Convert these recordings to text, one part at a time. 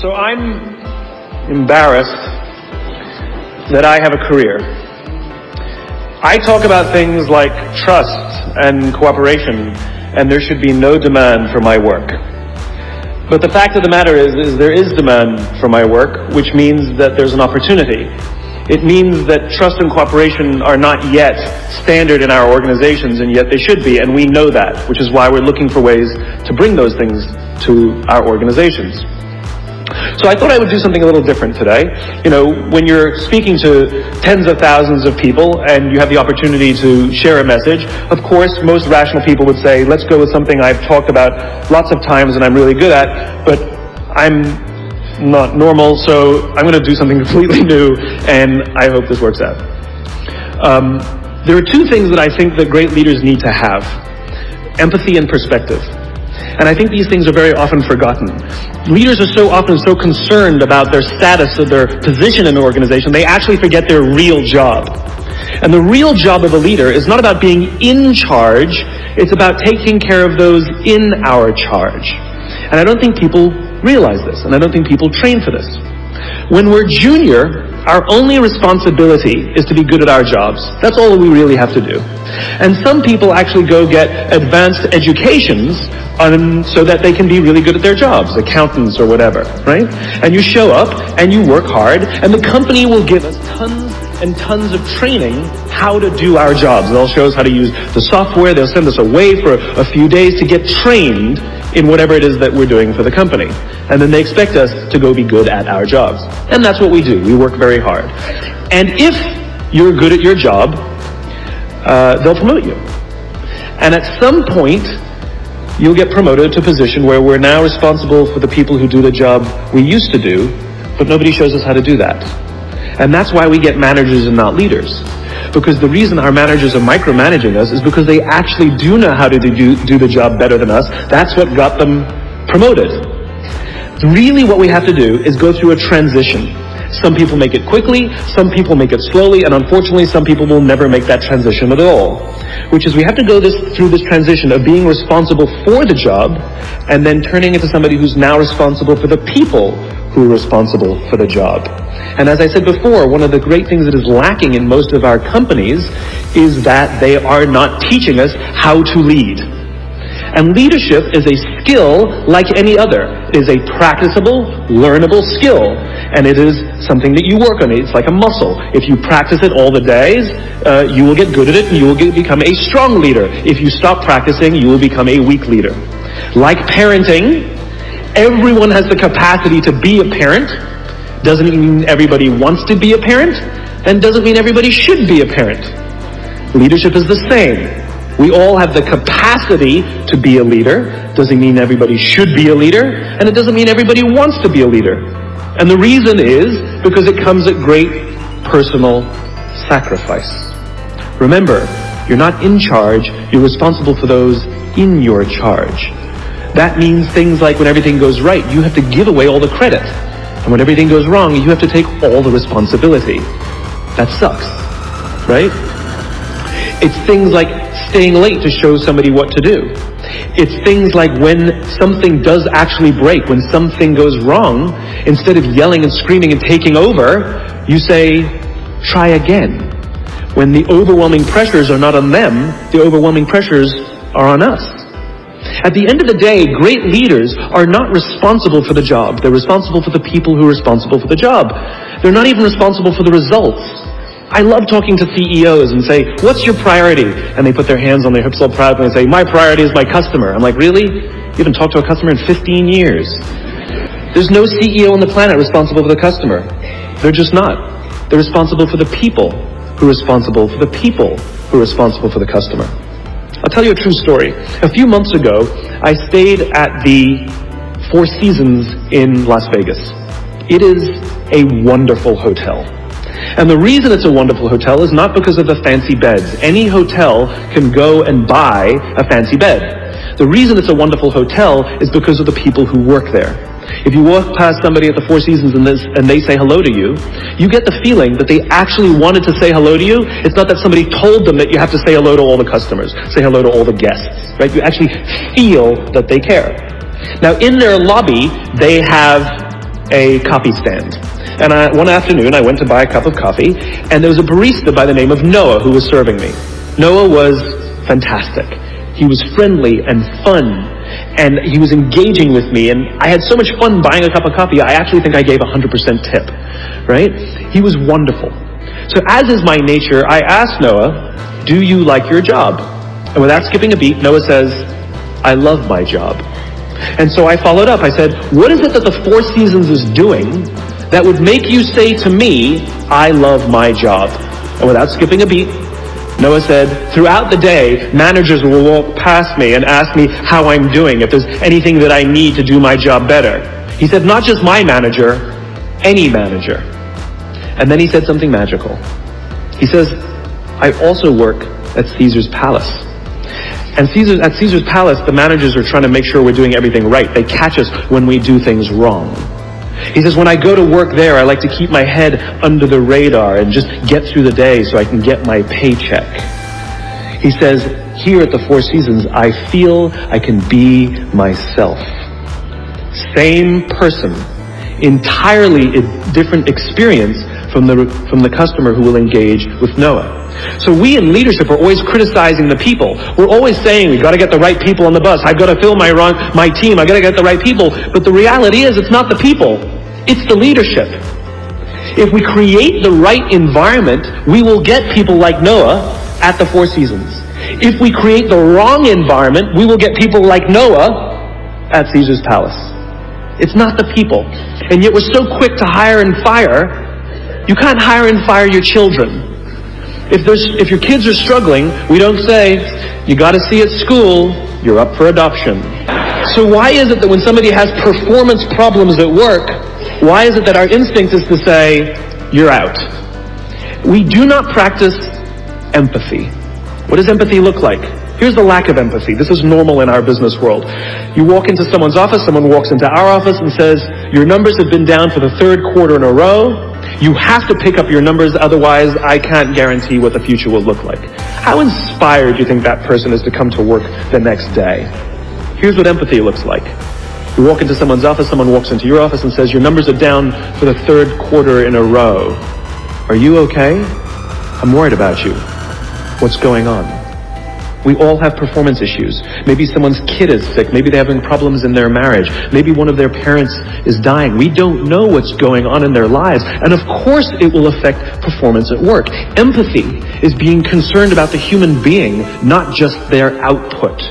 So I'm embarrassed that I have a career. I talk about things like trust and cooperation, and there should be no demand for my work. But the fact of the matter is there is demand for my work, which means that there's an opportunity. It means that trust and cooperation are not yet standard in our organizations, and yet they should be, and we know that, which is why we're looking for ways to bring those things to our organizations. So I thought I would do something a little different today. You know, when you're speaking to tens of thousands of people and you have the opportunity to share a message, of course, most rational people would say, let's go with something I've talked about lots of times and I'm really good at, but I'm not normal, so I'm going to do something completely new, and I hope this works out. There are two things that I think that great leaders need to have: empathy and perspective. And I think these things are very often forgotten. Leaders are so often so concerned about their status or their position in an organization, they actually forget their real job. And the real job of a leader is not about being in charge, it's about taking care of those in our charge. And I don't think people realize this, and I don't think people train for this. When we're junior, our only responsibility is to be good at our jobs. That's all we really have to do. And some people actually go get advanced educations so that they can be really good at their jobs, accountants or whatever, right? And you show up and you work hard, and the company will give us tons and tons of training how to do our jobs. They'll show us how to use the software. They'll send us away for a few days to get trained in whatever it is that we're doing for the company. And then they expect us to go be good at our jobs. And that's what we do. We work very hard. And if you're good at your job, they'll promote you. And at some point, you'll get promoted to a position where we're now responsible for the people who do the job we used to do, but nobody shows us how to do that. And that's why we get managers and not leaders. Because the reason our managers are micromanaging us is because they actually do know how to do the job better than us. That's what got them promoted. Really what we have to do is go through a transition. Some people make it quickly, some people make it slowly, and unfortunately some people will never make that transition at all. Which is we have to go through this transition of being responsible for the job and then turning into somebody who's now responsible for the people who are responsible for the job. And as I said before, one of the great things that is lacking in most of our companies is that they are not teaching us how to lead. And leadership is a skill like any other. It is a practicable, learnable skill. And it is something that you work on. It's like a muscle. If you practice it all the days, you will get good at it and you will become a strong leader. If you stop practicing, you will become a weak leader. Like parenting, everyone has the capacity to be a parent. Doesn't mean everybody wants to be a parent, and doesn't mean everybody should be a parent. Leadership is the same. We all have the capacity to be a leader. Doesn't mean everybody should be a leader, and it doesn't mean everybody wants to be a leader. And the reason is because it comes at great personal sacrifice. Remember, you're not in charge, you're responsible for those in your charge. That means things like when everything goes right, you have to give away all the credit. And when everything goes wrong, you have to take all the responsibility. That sucks, right? It's things like staying late to show somebody what to do. It's things like when something does actually break, when something goes wrong, instead of yelling and screaming and taking over, you say, try again. When the overwhelming pressures are not on them, the overwhelming pressures are on us. At the end of the day, great leaders are not responsible for the job. They're responsible for the people who are responsible for the job. They're not even responsible for the results. I love talking to CEOs and say, what's your priority? And they put their hands on their hips all proud and they say, my priority is my customer. I'm like, really? You haven't talked to a customer in 15 years. There's no CEO on the planet responsible for the customer. They're just not. They're responsible for the people who are responsible for the people who are responsible for the customer. I'll tell you a true story. A few months ago, I stayed at the Four Seasons in Las Vegas. It is a wonderful hotel. And the reason it's a wonderful hotel is not because of the fancy beds. Any hotel can go and buy a fancy bed. The reason it's a wonderful hotel is because of the people who work there. If you walk past somebody at the Four Seasons and they say hello to you, you get the feeling that they actually wanted to say hello to you. It's not that somebody told them that you have to say hello to all the customers, say hello to all the guests, right? You actually feel that they care. Now, in their lobby, they have a coffee stand. And one afternoon, I went to buy a cup of coffee, and there was a barista by the name of Noah who was serving me. Noah was fantastic. He was friendly and fun, and he was engaging with me, and I had so much fun buying a cup of coffee, I actually think I gave 100% tip, right? He was wonderful. So as is my nature, I asked Noah, do you like your job? And without skipping a beat, Noah says, I love my job. And so I followed up. I said, what is it that the Four Seasons is doing that would make you say to me, I love my job? And without skipping a beat, Noah said, throughout the day, managers will walk past me and ask me how I'm doing, if there's anything that I need to do my job better. He said, not just my manager, any manager. And then he said something magical. He says, I also work at Caesar's Palace. And at Caesar's Palace, the managers are trying to make sure we're doing everything right. They catch us when we do things wrong. He says, when I go to work there, I like to keep my head under the radar and just get through the day so I can get my paycheck. He says, here at the Four Seasons, I feel I can be myself. Same person, entirely different experience from the customer who will engage with Noah. So we in leadership are always criticizing the people. We're always saying, we've got to get the right people on the bus. I've got to fill my team. I've got to get the right people. But the reality is, it's not the people. It's the leadership. If we create the right environment, we will get people like Noah at the Four Seasons. If we create the wrong environment, we will get people like Noah at Caesar's Palace. It's not the people. And yet we're so quick to hire and fire. You can't hire and fire your children. If your kids are struggling, we don't say, you got to see at school, you're up for adoption. So why is it that when somebody has performance problems at work, why is it that our instinct is to say, you're out? We do not practice empathy. What does empathy look like? Here's the lack of empathy. This is normal in our business world. You walk into someone's office, someone walks into our office and says, your numbers have been down for the third quarter in a row. You have to pick up your numbers, otherwise I can't guarantee what the future will look like. How inspired do you think that person is to come to work the next day? Here's what empathy looks like. You walk into someone's office, someone walks into your office and says, your numbers are down for the third quarter in a row. Are you okay? I'm worried about you. What's going on? We all have performance issues. Maybe someone's kid is sick. Maybe they're having problems in their marriage. Maybe one of their parents is dying. We don't know what's going on in their lives. And of course it will affect performance at work. Empathy is being concerned about the human being, not just their output.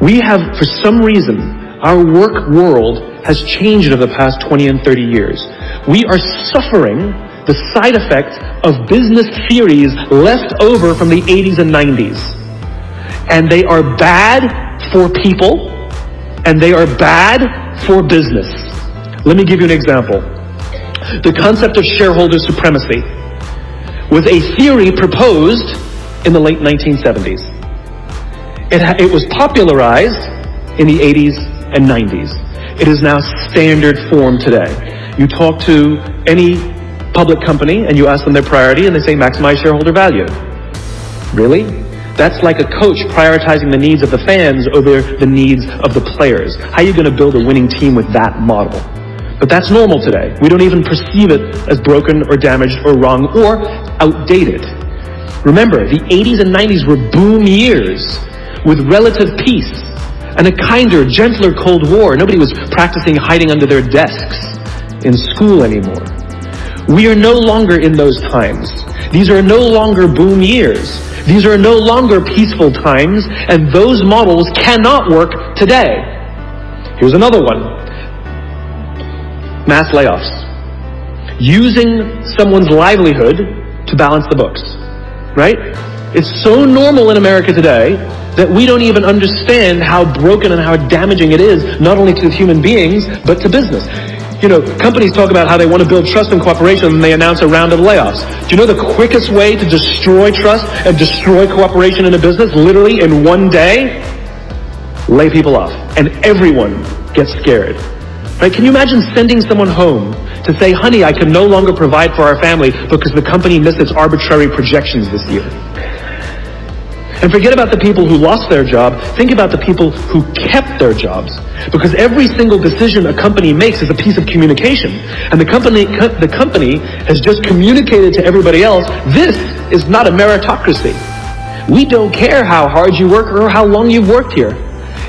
We have, for some reason, our work world has changed over the past 20 and 30 years. We are suffering the side effects of business theories left over from the 80s and 90s. And they are bad for people, and they are bad for business. Let me give you an example. The concept of shareholder supremacy was a theory proposed in the late 1970s. It was popularized in the 80s and 90s. It is now standard form today. You talk to any public company and you ask them their priority and they say maximize shareholder value. Really? That's like a coach prioritizing the needs of the fans over the needs of the players. How are you going to build a winning team with that model? But that's normal today. We don't even perceive it as broken or damaged or wrong or outdated. Remember, the 80s and 90s were boom years with relative peace and a kinder, gentler Cold War. Nobody was practicing hiding under their desks in school anymore. We are no longer in those times. These are no longer boom years. These are no longer peaceful times, and those models cannot work today. Here's another one. Mass layoffs. Using someone's livelihood to balance the books. Right? It's so normal in America today that we don't even understand how broken and how damaging it is, not only to human beings, but to business. You know, companies talk about how they want to build trust and cooperation and they announce a round of layoffs. Do you know the quickest way to destroy trust and destroy cooperation in a business, literally in one day? Lay people off. And everyone gets scared. Right? Can you imagine sending someone home to say, honey, I can no longer provide for our family because the company missed its arbitrary projections this year? And forget about the people who lost their job. Think about the people who kept their jobs. Because every single decision a company makes is a piece of communication. And the company has just communicated to everybody else, this is not a meritocracy. We don't care how hard you work or how long you've worked here.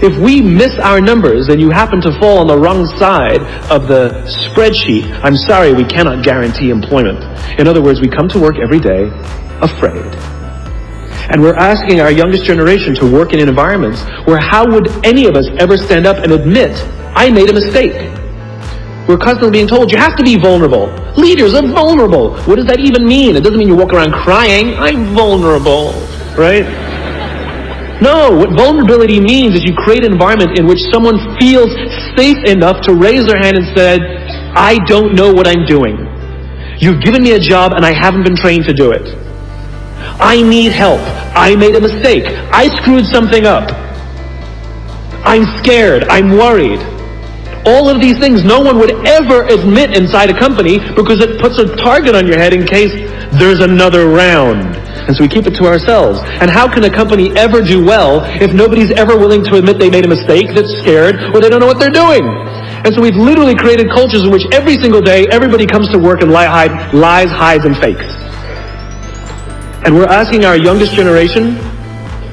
If we miss our numbers and you happen to fall on the wrong side of the spreadsheet, I'm sorry, we cannot guarantee employment. In other words, we come to work every day afraid. And we're asking our youngest generation to work in environments where how would any of us ever stand up and admit, I made a mistake? We're constantly being told, you have to be vulnerable. Leaders are vulnerable. What does that even mean? It doesn't mean you walk around crying, I'm vulnerable, right? No, what vulnerability means is you create an environment in which someone feels safe enough to raise their hand and say, I don't know what I'm doing. You've given me a job and I haven't been trained to do it. I need help. I made a mistake. I screwed something up. I'm scared. I'm worried. All of these things no one would ever admit inside a company because it puts a target on your head in case there's another round. And so we keep it to ourselves. And how can a company ever do well if nobody's ever willing to admit they made a mistake, that's scared, or they don't know what they're doing? And so we've literally created cultures in which every single day everybody comes to work and lies, hides, and fakes. And we're asking our youngest generation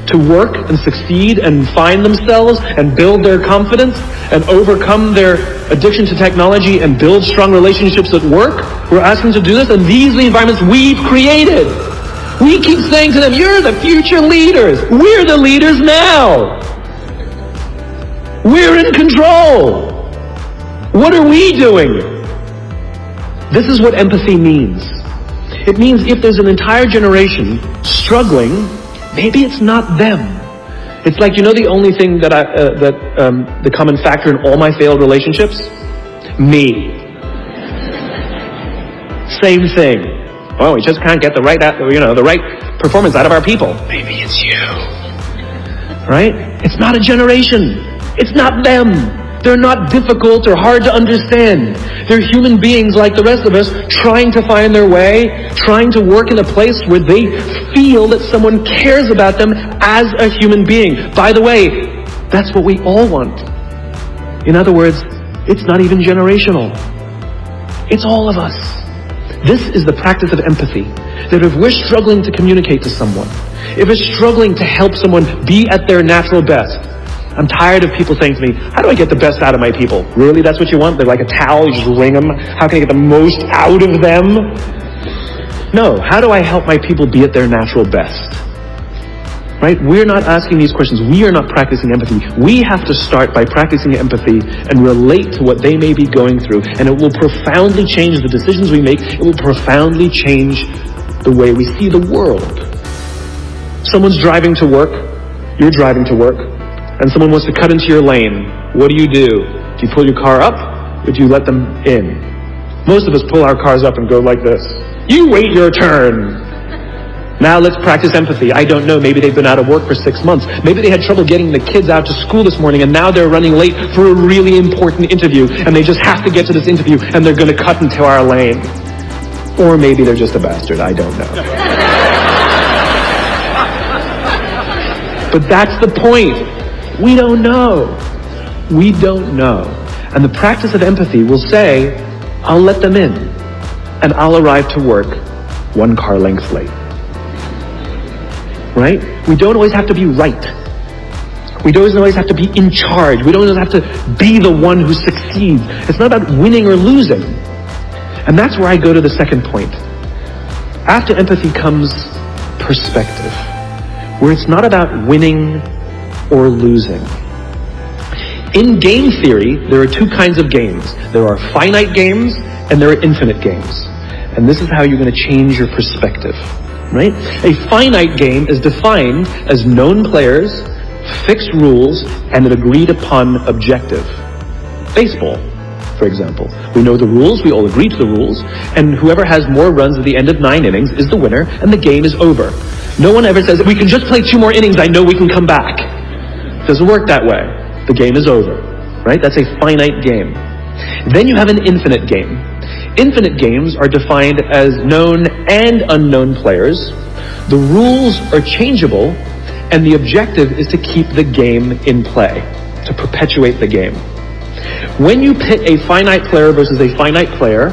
to work and succeed and find themselves and build their confidence and overcome their addiction to technology and build strong relationships at work. We're asking them to do this, and these are the environments we've created. We keep saying to them, you're the future leaders. We're the leaders now. We're in control. What are we doing? This is what empathy means. It means if there's an entire generation struggling, maybe it's not them. It's like, the only thing that the common factor in all my failed relationships? Me. Same thing. Oh, we just can't get the right performance out of our people. Maybe it's you. Right? It's not a generation. It's not them. They're not difficult or hard to understand. They're human beings like the rest of us, trying to find their way, trying to work in a place where they feel that someone cares about them as a human being. By the way, that's what we all want. In other words, it's not even generational. It's all of us. This is the practice of empathy. That if we're struggling to communicate to someone, if we're struggling to help someone be at their natural best, I'm tired of people saying to me, how do I get the best out of my people? Really? That's what you want? They're like a towel, you just wring them. How can I get the most out of them? No, how do I help my people be at their natural best? Right? We're not asking these questions. We are not practicing empathy. We have to start by practicing empathy and relate to what they may be going through. And it will profoundly change the decisions we make. It will profoundly change the way we see the world. Someone's driving to work. You're driving to work. And someone wants to cut into your lane. What do? Do you pull your car up, or do you let them in? Most of us pull our cars up and go like this. You wait your turn. Now let's practice empathy. I don't know, maybe they've been out of work for 6 months. Maybe they had trouble getting the kids out to school this morning, and now they're running late for a really important interview, and they just have to get to this interview, and they're going to cut into our lane. Or maybe they're just a bastard. I don't know. But that's the point. We don't know. We don't know. And the practice of empathy will say, I'll let them in, and I'll arrive to work 1 car length late. Right? We don't always have to be right. We don't always have to be in charge. We don't always have to be the one who succeeds. It's not about winning or losing. And that's where I go to the second point. After empathy comes perspective, where it's not about winning or losing. In game theory, there are 2 kinds of games. There are finite games and there are infinite games. And this is how you're going to change your perspective, right? A finite game is defined as known players, fixed rules, and an agreed upon objective. Baseball, for example. We know the rules, we all agree to the rules, and whoever has more runs at the end of 9 innings is the winner, and the game is over. No one ever says, we can just play 2 more innings, I know we can come back. It doesn't work that way. The game is over, right? That's a finite game. Then you have an infinite game. Infinite games are defined as known and unknown players. The rules are changeable, And the objective is to keep the game in play, to perpetuate the game. When you pit a finite player versus a finite player,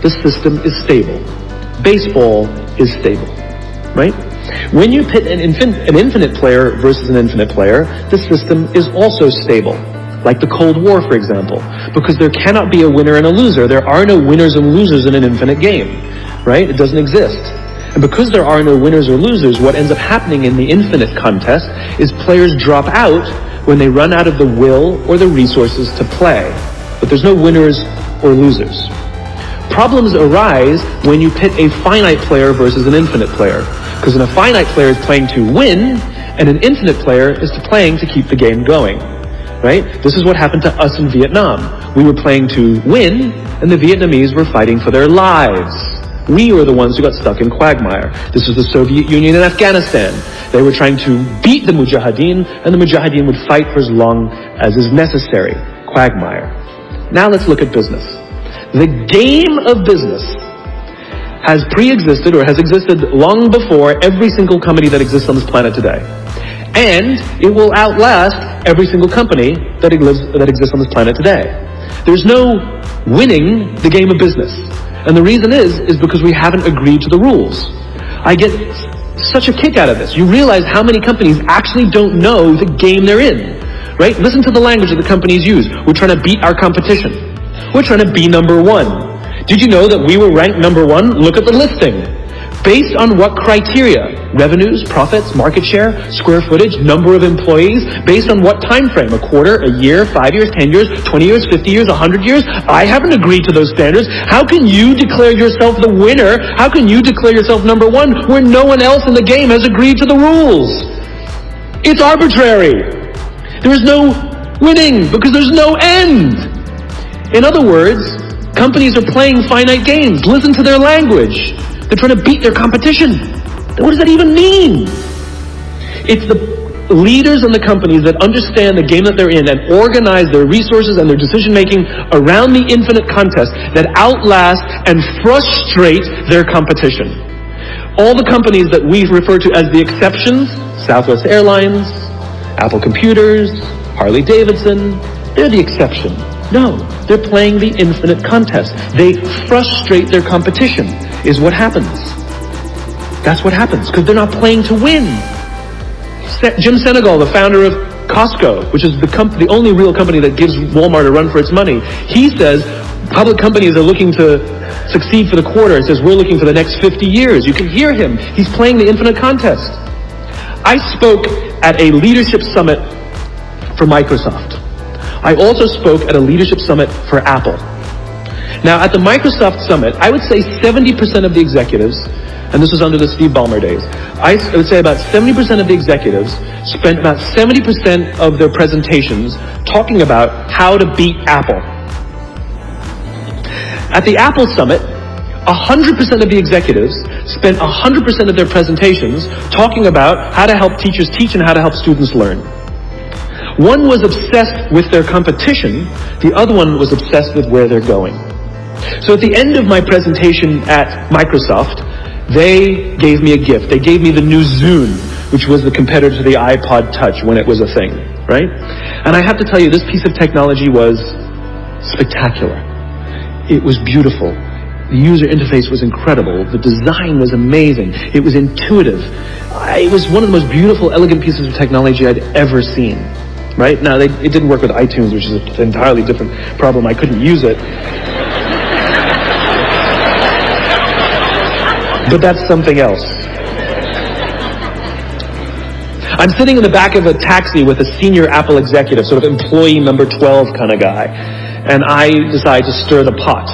the system is stable. Baseball is stable, right? When you pit an infinite player versus an infinite player, the system is also stable. Like the Cold War, for example. Because there cannot be a winner and a loser. There are no winners and losers in an infinite game, right? It doesn't exist. And because there are no winners or losers, what ends up happening in the infinite contest is players drop out when they run out of the will or the resources to play. But there's no winners or losers. Problems arise when you pit a finite player versus an infinite player. Because a finite player is playing to win, and an infinite player is playing to keep the game going. Right? This is what happened to us in Vietnam. We were playing to win, and the Vietnamese were fighting for their lives. We were the ones who got stuck in quagmire. This was the Soviet Union and Afghanistan. They were trying to beat the Mujahideen, and the Mujahideen would fight for as long as is necessary. Quagmire. Now let's look at business. The game of business has pre-existed or has existed long before every single company that exists on this planet today. And it will outlast every single company that exists on this planet today. There's no winning the game of business. And the reason is because we haven't agreed to the rules. I get such a kick out of this. You realize how many companies actually don't know the game they're in, right? Listen to the language that the companies use. We're trying to beat our competition. We're trying to be number one. Did you know that we were ranked number one? Look at the listing. Based on what criteria? Revenues, profits, market share, square footage, number of employees. Based on what time frame? A quarter, a year, 5 years, 10 years, 20 years, 50 years, 100 years? I haven't agreed to those standards. How can you declare yourself the winner? How can you declare yourself number one where no one else in the game has agreed to the rules? It's arbitrary. There is no winning because there's no end. In other words, companies are playing finite games. Listen to their language. They're trying to beat their competition. What does that even mean? It's the leaders in the companies that understand the game that they're in and organize their resources and their decision making around the infinite contest that outlast and frustrate their competition. All the companies that we refer to as the exceptions, Southwest Airlines, Apple Computers, Harley Davidson, they're the exception. No, they're playing the infinite contest. They frustrate their competition, is what happens. That's what happens, because they're not playing to win. Jim Senegal, the founder of Costco, which is the only real company that gives Walmart a run for its money, he says public companies are looking to succeed for the quarter. He says, we're looking for the next 50 years. You can hear him. He's playing the infinite contest. I spoke at a leadership summit for Microsoft. I also spoke at a leadership summit for Apple. Now, at the Microsoft summit, I would say 70% of the executives, and this was under the Steve Ballmer days, I would say about 70% of the executives spent about 70% of their presentations talking about how to beat Apple. At the Apple summit, 100% of the executives spent 100% of their presentations talking about how to help teachers teach and how to help students learn. One was obsessed with their competition, the other one was obsessed with where they're going. So at the end of my presentation at Microsoft, they gave me a gift. They gave me the new Zune, which was the competitor to the iPod Touch when it was a thing, right? And I have to tell you, this piece of technology was spectacular. It was beautiful. The user interface was incredible. The design was amazing. It was intuitive. It was one of the most beautiful, elegant pieces of technology I'd ever seen. Right? Now, it didn't work with iTunes, which is an entirely different problem. I couldn't use it. But that's something else. I'm sitting in the back of a taxi with a senior Apple executive, sort of employee number 12 kind of guy, and I decide to stir the pot.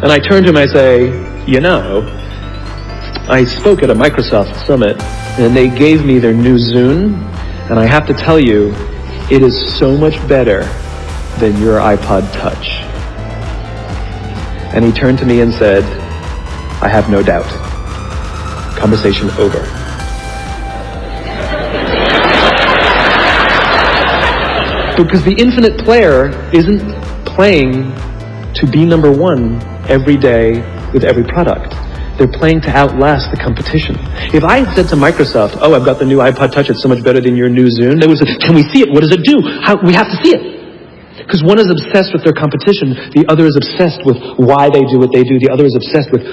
And I turn to him and I say, you know, I spoke at a Microsoft summit, and they gave me their new Zune, and I have to tell you, it is so much better than your iPod Touch. And he turned to me and said, I have no doubt. Conversation over. Because the infinite player isn't playing to be number one every day with every product. They're playing to outlast the competition. If I had said to Microsoft, oh, I've got the new iPod Touch, it's so much better than your new Zune, they would say, can we see it? What does it do? We have to see it. Because one is obsessed with their competition, the other is obsessed with why they do what they do, the other is obsessed with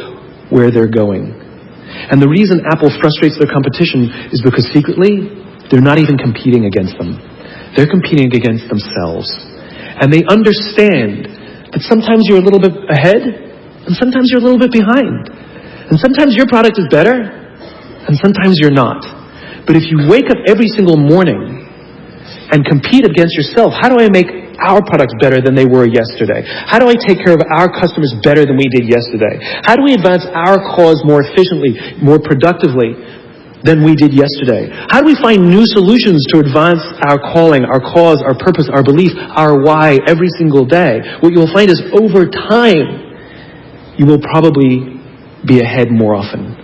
where they're going. And the reason Apple frustrates their competition is because secretly, they're not even competing against them. They're competing against themselves. And they understand that sometimes you're a little bit ahead, and sometimes you're a little bit behind. And sometimes your product is better, and sometimes you're not. But if you wake up every single morning and compete against yourself, how do I make our products better than they were yesterday? How do I take care of our customers better than we did yesterday? How do we advance our cause more efficiently, more productively than we did yesterday? How do we find new solutions to advance our calling, our cause, our purpose, our belief, our why every single day? What you will find is over time, you will probably be ahead more often.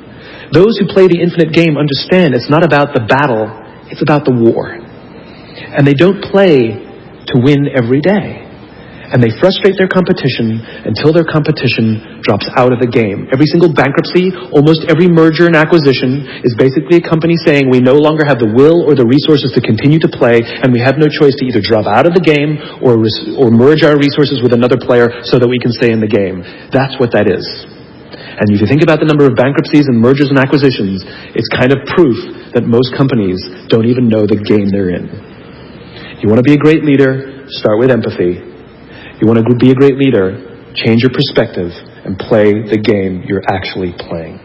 Those who play the infinite game understand it's not about the battle, it's about the war. And they don't play to win every day. And they frustrate their competition until their competition drops out of the game. Every single bankruptcy, almost every merger and acquisition is basically a company saying we no longer have the will or the resources to continue to play, and we have no choice to either drop out of the game or merge our resources with another player so that we can stay in the game. That's what that is. And if you think about the number of bankruptcies and mergers and acquisitions, it's kind of proof that most companies don't even know the game they're in. You want to be a great leader, start with empathy. You want to be a great leader, change your perspective and play the game you're actually playing.